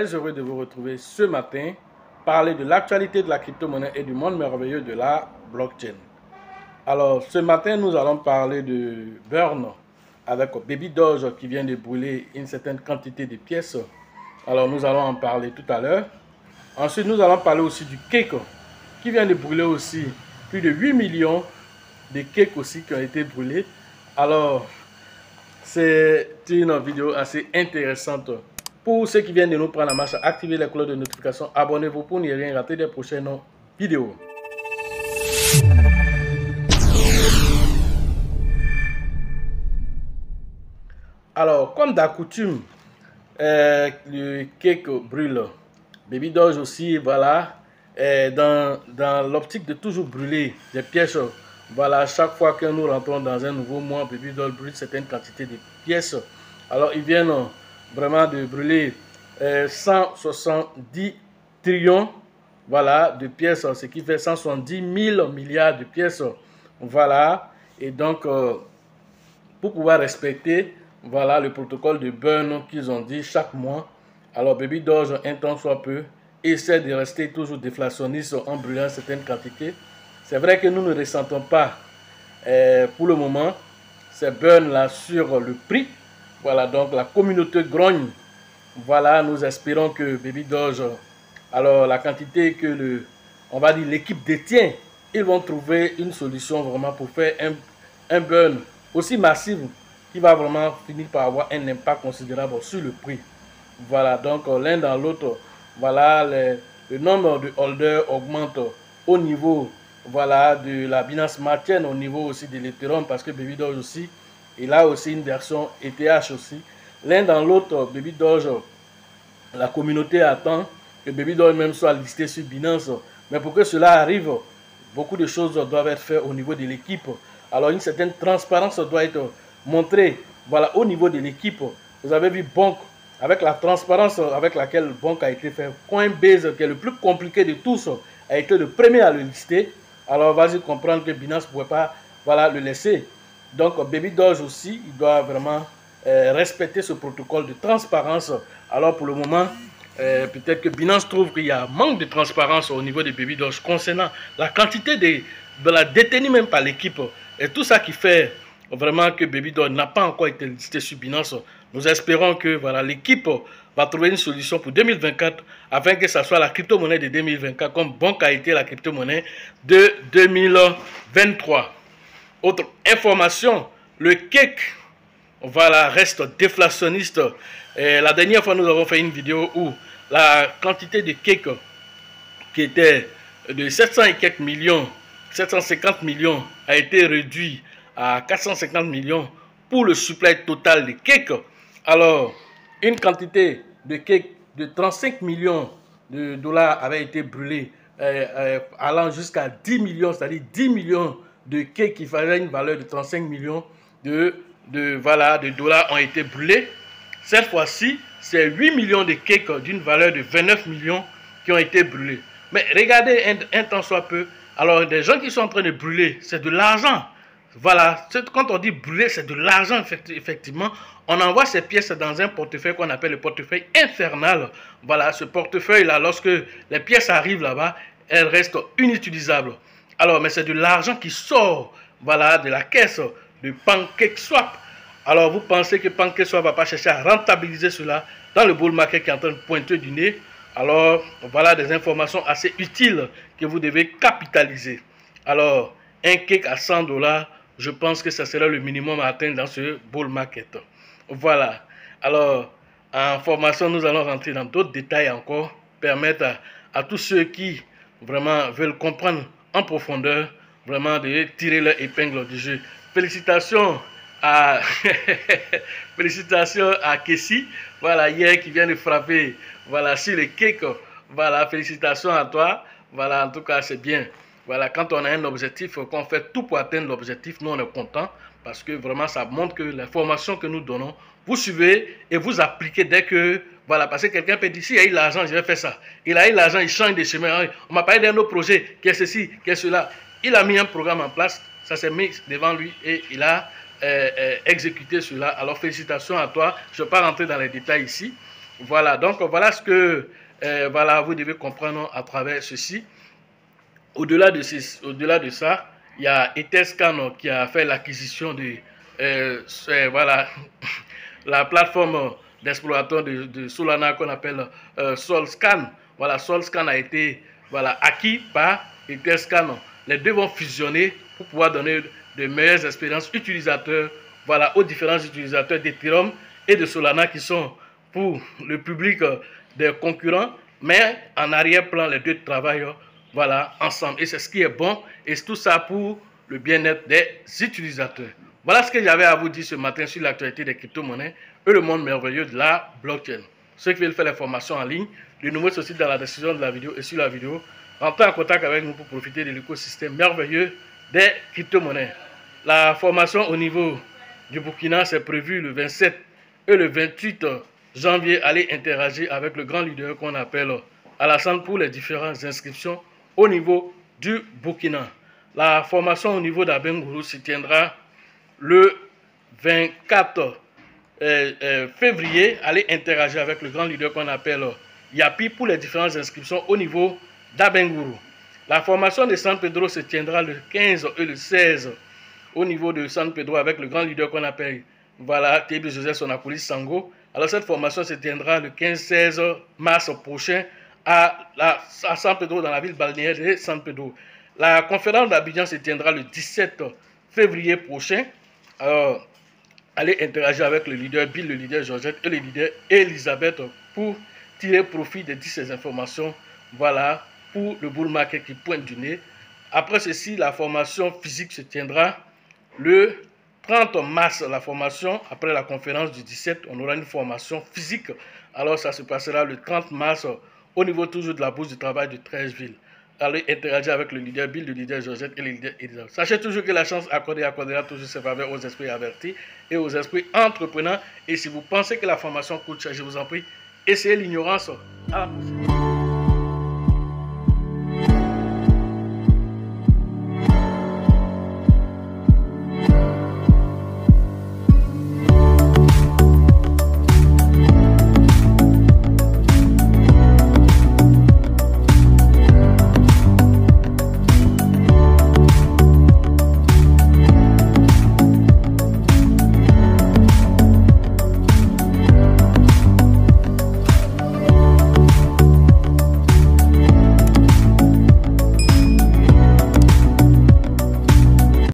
très heureux de vous retrouver ce matin, parler de l'actualité de la crypto-monnaie et du monde merveilleux de la blockchain. Alors, ce matin, nous allons parler de Burn avec Baby Doge qui vient de brûler une certaine quantité de pièces. Alors, nous allons en parler tout à l'heure. Ensuite, nous allons parler aussi du cake qui vient de brûler aussi plus de 8 millions de cakes aussi qui ont été brûlés. Alors, c'est une vidéo assez intéressante. Pour ceux qui viennent de nous prendre la marche, activez les cloches de notification, abonnez-vous pour ne rien rater des prochaines vidéos. Alors, comme d'accoutume, le cake brûle. Baby Doge aussi, voilà, dans l'optique de toujours brûler des pièces. Voilà, chaque fois que nous rentrons dans un nouveau mois, Baby Doge brûle certaines quantités de pièces. Alors, ils viennent vraiment de brûler 170 trillions, voilà, de pièces, ce qui fait 170 000 milliards de pièces. Voilà, et donc, pour pouvoir respecter, voilà, le protocole de burn qu'ils ont dit chaque mois, alors Baby Doge, un temps soit peu, essaie de rester toujours déflationniste en brûlant certaines quantités. C'est vrai que nous ne ressentons pas pour le moment ces burns là sur le prix. Voilà, donc la communauté grogne. Voilà, nous espérons que Baby Doge, alors la quantité que on va dire l'équipe détient, ils vont trouver une solution vraiment pour faire un burn aussi massif qui va vraiment finir par avoir un impact considérable sur le prix. Voilà, donc l'un dans l'autre, voilà, le nombre de holders augmente au niveau, voilà, de la Binance Smart Chain, au niveau aussi de l'Ethereum, parce que Baby Doge aussi, il a aussi une version ETH aussi. L'un dans l'autre, Baby Doge, la communauté attend que Baby Doge même soit listé sur Binance. Mais pour que cela arrive, beaucoup de choses doivent être faites au niveau de l'équipe. Alors une certaine transparence doit être montrée, voilà, au niveau de l'équipe. Vous avez vu Bonk, avec la transparence avec laquelle Bonk a été fait. Coinbase, qui est le plus compliqué de tous, a été le premier à le lister. Alors vas-y comprendre que Binance ne pouvait pas, voilà, le laisser. Donc Baby Doge aussi, il doit vraiment respecter ce protocole de transparence. Alors pour le moment, peut-être que Binance trouve qu'il y a un manque de transparence au niveau des Baby Doge concernant la quantité de la détenue même par l'équipe. Et tout ça qui fait vraiment que Baby Doge n'a pas encore été listé sur Binance. Nous espérons que voilà, l'équipe va trouver une solution pour 2024 afin que ça soit la crypto-monnaie de 2024 comme Bonk a été la crypto-monnaie de 2023. Autre information, le cake, voilà, reste déflationniste. Et la dernière fois, nous avons fait une vidéo où la quantité de cake qui était de 700 et quelques millions, 750 millions, a été réduit à 450 millions pour le supply total de cake. Alors, une quantité de cake de 35 millions de dollars avait été brûlée, allant jusqu'à 10 millions, c'est-à-dire 10 millions de cake qui faisaient une valeur de 35 millions de dollars ont été brûlés. Cette fois-ci, c'est 8 millions de cakes d'une valeur de 29 millions qui ont été brûlés. Mais regardez un temps soit peu, alors des gens qui sont en train de brûler, c'est de l'argent. Voilà, quand on dit brûler, c'est de l'argent, effectivement. On envoie ces pièces dans un portefeuille qu'on appelle le portefeuille infernal. Voilà, ce portefeuille-là, lorsque les pièces arrivent là-bas, elles restent inutilisables. Alors, mais c'est de l'argent qui sort, voilà, de la caisse de PancakeSwap. Alors, vous pensez que PancakeSwap ne va pas chercher à rentabiliser cela dans le bull market qui est en train de pointer du nez? Alors, voilà des informations assez utiles que vous devez capitaliser. Alors, un cake à 100 $, je pense que ça sera le minimum à atteindre dans ce bull market. Voilà. Alors, en formation, nous allons rentrer dans d'autres détails encore, permettre à tous ceux qui vraiment veulent comprendre en profondeur, vraiment de tirer leur épingle du jeu. Félicitations à félicitations à Kessie, voilà, hier qui vient de frapper, voilà, sur le cake. Voilà, félicitations à toi. Voilà, en tout cas, c'est bien. Voilà, quand on a un objectif, qu'on fait tout pour atteindre l'objectif, nous on est content parce que vraiment ça montre que l'information que nous donnons, vous suivez et vous appliquez dès que, voilà, parce que quelqu'un peut dire, si il a eu l'argent, je vais faire ça. Il a eu l'argent, il change de chemin. On m'a parlé d'un autre projet, qui est ceci, qui est cela. Il a mis un programme en place, ça s'est mis devant lui et il a exécuté cela. Alors félicitations à toi. Je ne vais pas rentrer dans les détails ici. Voilà, donc voilà ce que voilà, vous devez comprendre à travers ceci. Au-delà de ça, il y a Etherscan qui a fait l'acquisition de voilà, la plateforme d'explorateur de Solana qu'on appelle Solscan. Voilà, Solscan a été voilà, acquis par Etherscan. Les deux vont fusionner pour pouvoir donner de meilleures expériences utilisateurs, voilà, aux différents utilisateurs d'Ethereum et de Solana qui sont pour le public des concurrents, mais en arrière-plan, les deux travaillent voilà, ensemble. Et c'est ce qui est bon, et tout ça pour le bien-être des utilisateurs. Voilà ce que j'avais à vous dire ce matin sur l'actualité des crypto-monnaies et le monde merveilleux de la blockchain. Ceux qui veulent faire les formations en ligne, le numéro est aussi dans la description de la vidéo et sur la vidéo. Entrez en contact avec nous pour profiter de l'écosystème merveilleux des crypto-monnaies. La formation au niveau du Burkina, c'est prévu le 27 et le 28 janvier. Allez interagir avec le grand leader qu'on appelle Alassane pour les différentes inscriptions au niveau du Burkina. La formation au niveau d'Abengourou se tiendra le 24 février. Allez interagir avec le grand leader qu'on appelle Yapi pour les différentes inscriptions au niveau d'Abengourou. La formation de San Pedro se tiendra le 15 et le 16 au niveau de San Pedro avec le grand leader qu'on appelle voilà, Tébi Joseph Sonapolis Sango. Alors cette formation se tiendra le 15-16 mars prochain à San Pedro, dans la ville balnéaire de San Pedro. La conférence d'Abidjan se tiendra le 17 février prochain. Alors, allez interagir avec le leader Bill, le leader Georgette et le leader Elisabeth pour tirer profit de toutes ces informations. Voilà, pour le bull market qui pointe du nez. Après ceci, la formation physique se tiendra le 30 mars. La formation, après la conférence du 17, on aura une formation physique. Alors, ça se passera le 30 mars au niveau toujours de la bourse du travail de 13 villes. Allez interagir avec le leader Bill, le leader Georgette et le leader Elisabeth. Sachez toujours que la chance accordera toujours ses faveurs aux esprits avertis et aux esprits entrepreneurs. Et si vous pensez que la formation coûte cher, je vous en prie, essayez l'ignorance. À la prochaine.